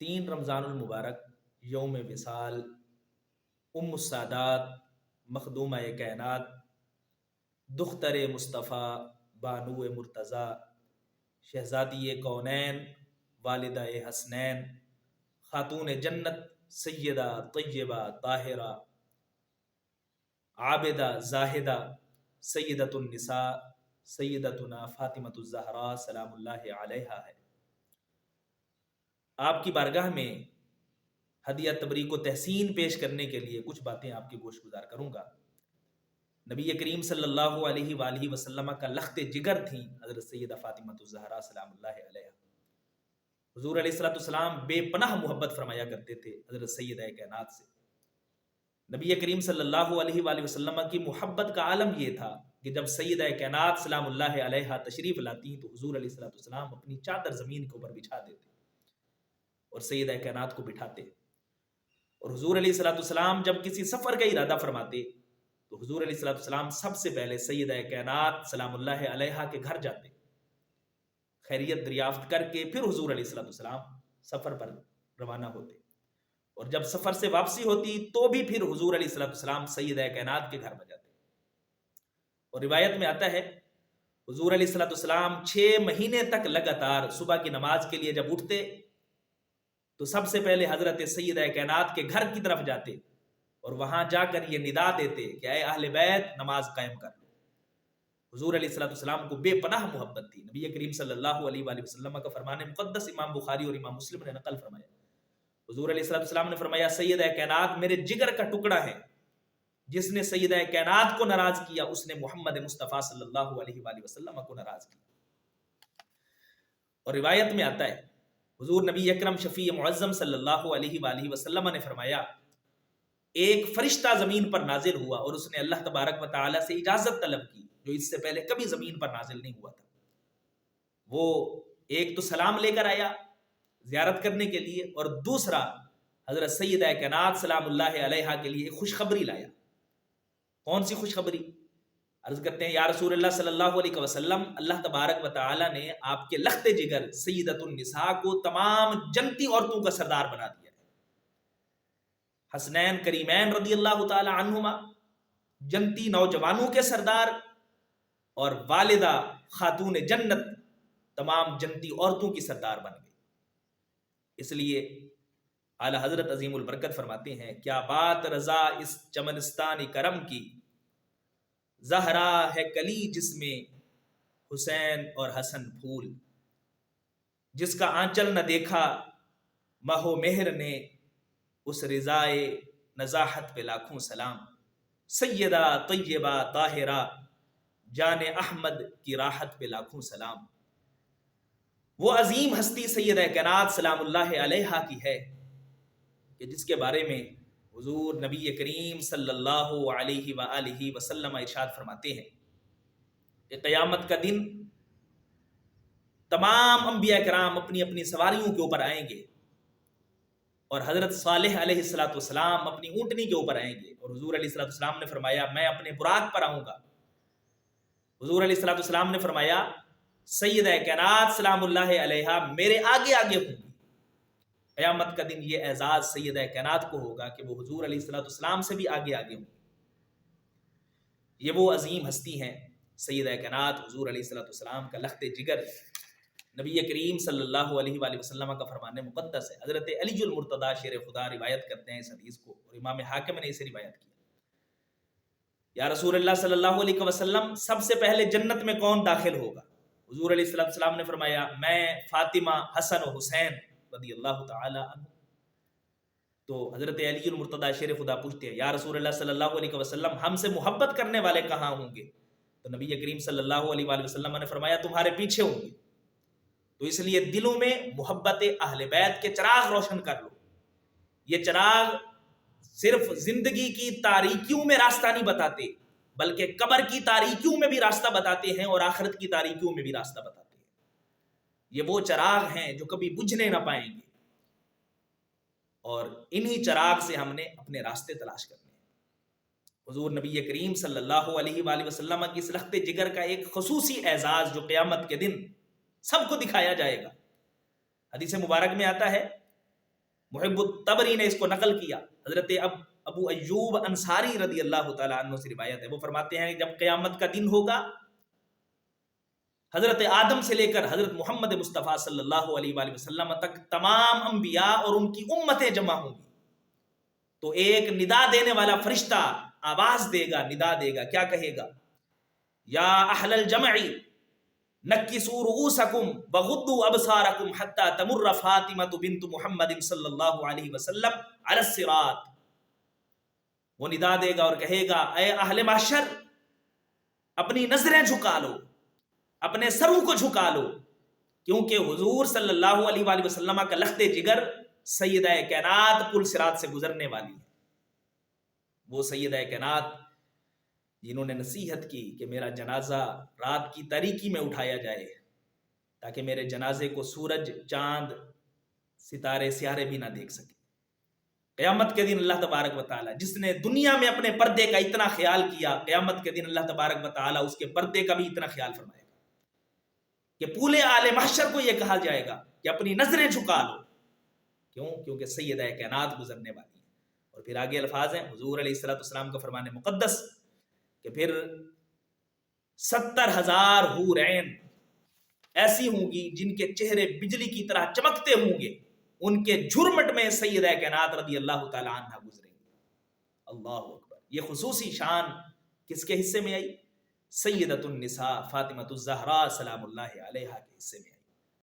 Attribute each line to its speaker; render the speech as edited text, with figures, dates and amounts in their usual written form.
Speaker 1: 3 رمضان المبارک یوم وصال ام السادات مخدومہ کائنات دختر مصطفیٰ بانو مرتضیٰ شہزادی کونین والدہ حسنین خاتون جنت سیدہ طیبہ طاہرہ عابدہ زاہدہ سیدۃ النساء سیدتنا فاطمۃ الزہراء سلام اللہ علیہا ہے۔ آپ کی بارگاہ میں ہدیہ تبریک و تحسین پیش کرنے کے لیے کچھ باتیں آپ کے گوش گزار کروں گا۔ نبی کریم صلی اللہ علیہ وآلہ وسلم کا لخت جگر تھیں حضرت سیدہ فاطمۃ الزہراء سلام اللہ علیہا۔ حضور علیہ الصلوۃ والسلام بے پناہ محبت فرمایا کرتے تھے حضرت سیدہ کائنات سے۔ نبی کریم صلی اللہ علیہ وآلہ وسلم کی محبت کا عالم یہ تھا کہ جب سیدہ کائنات سلام اللہ علیہا تشریف لاتی تو حضور علیہ الصلوۃ والسلام اپنی چادر زمین کے اوپر بچھا دیتے اور سیدہ کائنات کو بٹھاتے، اور حضور علیہ الصلوۃ والسلام جب کسی سفر کا ارادہ فرماتے تو حضور علیہ الصلوۃ والسلام سب سے پہلے سیدہ کائنات سلام اللہ علیہا کے گھر جاتے، خیریت دریافت کر کے پھر حضور علیہ الصلوۃ والسلام سفر پر روانہ ہوتے، اور جب سفر سے واپسی ہوتی تو بھی پھر حضور علیہ الصلوۃ والسلام سیدہ کائنات کے گھر میں جاتے۔ اور روایت میں آتا ہے حضور علیہ الصلوۃ والسلام 6 مہینے تک لگاتار صبح کی نماز کے لیے جب اٹھتے تو سب سے پہلے حضرت سیدہ کائنات کے گھر کی طرف جاتے اور وہاں جا کر یہ ندا دیتے کہ اے اہل بیت نماز قائم کر لو۔ حضور علیہ الصلوۃ والسلام کو بے پناہ محبت تھی۔ نبی کریم صلی اللہ علیہ وآلہ وسلم کا فرمان مقدس امام بخاری اور امام مسلم نے نقل فرمایا، حضور علیہ الصلوۃ والسلام نے فرمایا سیدہ کائنات میرے جگر کا ٹکڑا ہے، جس نے سیدہ کائنات کو ناراض کیا اس نے محمد مصطفیٰ صلی اللہ علیہ وآلہ وسلم کو ناراض کیا۔ اور روایت میں آتا ہے حضور نبی اکرم شفیع معظم صلی اللہ علیہ وآلہ وسلم نے فرمایا ایک فرشتہ زمین پر نازل ہوا اور اس نے اللہ تبارک و تعالی سے اجازت طلب کی جو اس سے پہلے کبھی زمین پر نازل نہیں ہوا تھا۔ وہ ایک تو سلام لے کر آیا زیارت کرنے کے لیے، اور دوسرا حضرت سیدہ کائنات سلام اللہ علیہا کے لیے خوشخبری لایا۔ کون سی خوشخبری؟ عرض کرتے ہیں یا رسول اللہ صلی اللہ علیہ وسلم اللہ تبارک و تعالی نے آپ کے لخت جگر سیدۃ النساء کو تمام جنتی عورتوں کا سردار بنا دیا ہے۔ حسنین کریمین رضی اللہ تعالی عنہما جنتی نوجوانوں کے سردار، اور والدہ خاتون جنت تمام جنتی عورتوں کی سردار بن گئی۔ اس لیے اعلی حضرت عظیم البرکت فرماتے ہیں کیا بات رضا اس چمنستان کرم کی، زہرا ہے کلی جس میں حسین اور حسن پھول، جس کا آنچل نہ دیکھا ماہ و مہر نے اس رضائے نزاحت پہ لاکھوں سلام، سیدہ طیبہ طاہرہ جان احمد کی راحت پہ لاکھوں سلام۔ وہ عظیم ہستی سیدہ کائنات سلام اللہ علیہا کی ہے کہ جس کے بارے میں حضور نبی کریم صلی اللہ علیہ وآلہ وسلم ارشاد فرماتے ہیں کہ قیامت کا دن تمام انبیاء کرام اپنی اپنی سواریوں کے اوپر آئیں گے، اور حضرت صالح علیہ الصلوۃ والسلام اپنی اونٹنی کے اوپر آئیں گے، اور حضور علیہ الصلوۃ والسلام نے فرمایا میں اپنے براق پر آؤں گا۔ حضور علیہ الصلوۃ والسلام نے فرمایا سیدہ کائنات سلام اللہ علیہا میرے آگے آگے ہوں گی۔ قیامت کا دن یہ اعزاز سیدہ کائنات کو ہوگا کہ وہ حضور علیہ الصلوۃ والسلام سے بھی آگے آگے ہوں گی۔ یہ وہ عظیم ہستی ہیں سیدہ کائنات حضور علیہ الصلوۃ والسلام کا لخت جگر، نبی کریم صلی اللہ علیہ وآلہ وسلم کا فرمان مقدس ہے۔ حضرت علی المرتضیٰ شیر خدا روایت کرتے ہیں اس حدیث کو، اور امام حاکم نے اسے روایت کیا یا رسول اللہ صلی اللہ علیہ وسلم سب سے پہلے جنت میں کون داخل ہوگا؟ حضور علیہ الصلوۃ والسلام نے فرمایا میں، فاطمہ، حسن و حسین رضی اللہ تعالی عنہ۔ تو حضرت علی المرتضیٰ شیر خدا پوچھتے ہیں یا رسول اللہ صلی اللہ علیہ وسلم ہم سے محبت کرنے والے کہاں ہوں گے؟ تو نبی کریم صلی اللہ علیہ وآلہ وسلم نے فرمایا تمہارے پیچھے ہوں گے۔ تو اس لیے دلوں میں محبت اہل بیت کے چراغ روشن کر لو۔ یہ چراغ صرف زندگی کی تاریکیوں میں راستہ نہیں بتاتے بلکہ قبر کی تاریکیوں میں بھی راستہ بتاتے ہیں اور آخرت کی تاریکیوں میں بھی راستہ بتاتے ہیں۔ یہ وہ چراغ ہیں جو کبھی بجھنے نہ پائیں گے، اور انہی چراغ سے ہم نے اپنے راستے تلاش کرنے ہیں۔ حضور نبی کریم صلی اللہ علیہ وآلہ وسلم کی اس لخت جگر کا ایک خصوصی اعزاز جو قیامت کے دن سب کو دکھایا جائے گا۔ حدیث مبارک میں آتا ہے محب الطبری نے اس کو نقل کیا، حضرت ابو ایوب انصاری رضی اللہ تعالیٰ عنہ سے روایت ہے، وہ فرماتے ہیں کہ جب قیامت کا دن ہوگا، حضرت آدم سے لے کر حضرت محمد مصطفیٰ صلی اللہ علیہ وآلہ وسلم تک تمام انبیاء اور ان کی امتیں جمع ہوں گی، تو ایک ندا دینے والا فرشتہ آواز دے گا، ندا دے گا، کیا کہے گا؟ یا اہل الجمع نکسوا رؤوسکم وغضوا ابصارکم حتی تمر فاطمہ بنت محمد صلی اللہ علیہ وسلم علی الصراط. وہ ندا دے گا اور کہے گا اے اہل محشر، اپنی نظریں جھکا لو، اپنے سروں کو جھکا لو، کیونکہ حضور صلی اللہ علیہ وآلہ وسلم کا لخت جگر سیدہ کائنات پل صراط سے گزرنے والی ہے. وہ سیدہ کائنات جنہوں نے نصیحت کی کہ میرا جنازہ رات کی تاریکی میں اٹھایا جائے تاکہ میرے جنازے کو سورج، چاند، ستارے، سیارے بھی نہ دیکھ سکے. قیامت کے دن اللہ تبارک و تعالیٰ جس نے دنیا میں اپنے پردے کا اتنا خیال کیا، قیامت کے دن اللہ تبارک و تعالیٰ اس کے پردے کا بھی اتنا خیال فرمائے گا کہ پورے آل محشر کو یہ کہا جائے گا کہ اپنی نظریں جھکا لو. کیوں؟ کیونکہ سیدہ کائنات گزرنے والی ہے. اور پھر آگے الفاظ ہیں حضور علیہ السلام کا فرمان مقدس کہ پھر 70,000 حور عین ایسی ہوں گی جن کے چہرے بجلی کی طرح چمکتے ہوں گے، ان کے جھرمٹ میں سیدہ کائنات رضی اللہ تعالی عنہ گزریں گے. اللہ اکبر. یہ خصوصی شان کس کے حصے میں آئی؟ سیدۃ النساء فاطمہ الزہراء سلام اللہ علیہا کے حصے میں.